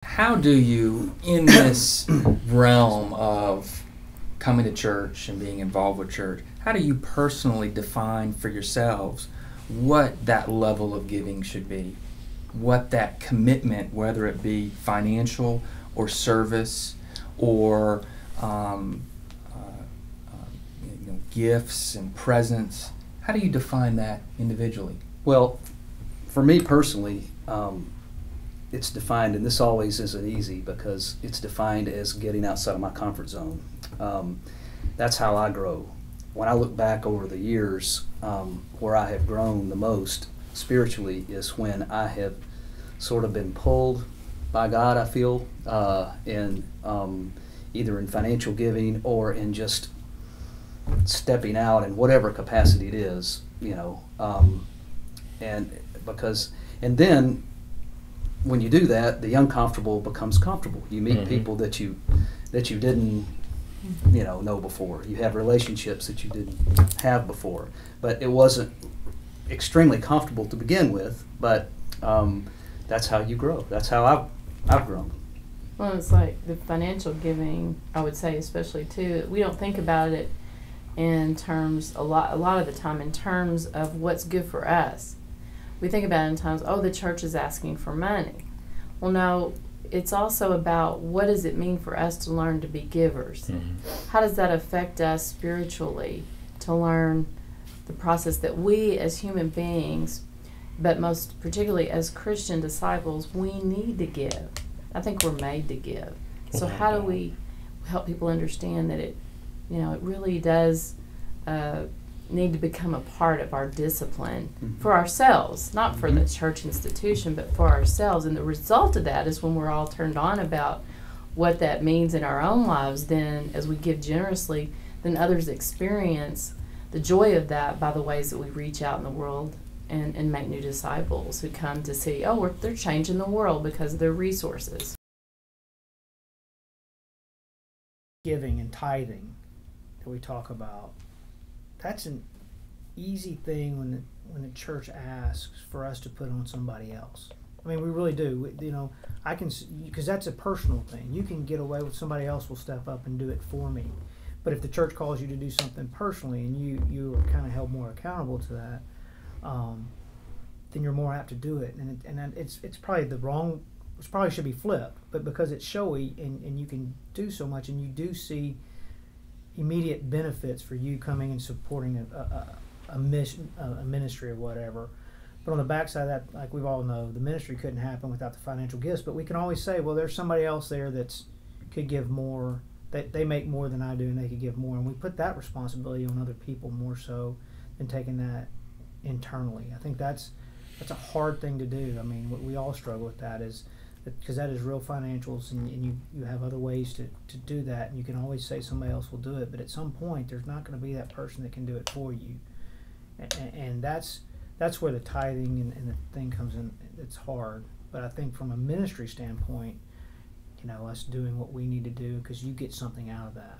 How do you, in this realm of coming to church and being involved with church, how do you personally define for yourselves what that level of giving should be? What that commitment, whether it be financial or service or gifts and presents, how do you define that individually? Well, for me personally, it's defined, and this always isn't easy because it's defined as getting outside of my comfort zone. That's how I grow. When I look back over the years, where I have grown the most spiritually is when I have sort of been pulled by God, I feel, in either in financial giving or in just stepping out in whatever capacity it is, and then when you do that, the uncomfortable becomes comfortable. You meet people that you didn't know before. You have relationships that you didn't have before. But it wasn't extremely comfortable to begin with. But that's how you grow. That's how I've grown. Well, it's like the financial giving, I would say especially too, we don't think about it in terms, a lot of the time, in terms of what's good for us. We think about it in times, the church is asking for money. Well, no, it's also about what does it mean for us to learn to be givers? Mm-hmm. How does that affect us spiritually to learn the process that we as human beings, but most particularly as Christian disciples, we need to give. I think we're made to give. So how do we help people understand that it really does need to become a part of our discipline for ourselves, not for the church institution, but for ourselves. And the result of that is when we're all turned on about what that means in our own lives, then as we give generously, then others experience the joy of that by the ways that we reach out in the world and make new disciples who come to see, they're changing the world because of their resources. Giving and tithing that we talk about, that's an easy thing when the church asks for us to put on somebody else. I mean, we really do. I can, because that's a personal thing. You can get away with somebody else will step up and do it for me. But if the church calls you to do something personally and you are kind of held more accountable to that, then you're more apt to do it. And it's probably the wrong. It probably should be flipped. But because it's showy and you can do so much and you do see immediate benefits for you coming and supporting a mission, a ministry or whatever. But on the backside of that, like we all know, the ministry couldn't happen without the financial gifts. But we can always say, well, there's somebody else there that could give more, that they make more than I do and they could give more. And we put that responsibility on other people more so than taking that internally. I think that's a hard thing to do. I mean, we all struggle with that, because that is real financials, and you have other ways to do that, and you can always say somebody else will do it, but at some point there's not going to be that person that can do it for you, and that's where the tithing and the thing comes in. It's hard, but I think from a ministry standpoint, us doing what we need to do, because you get something out of that.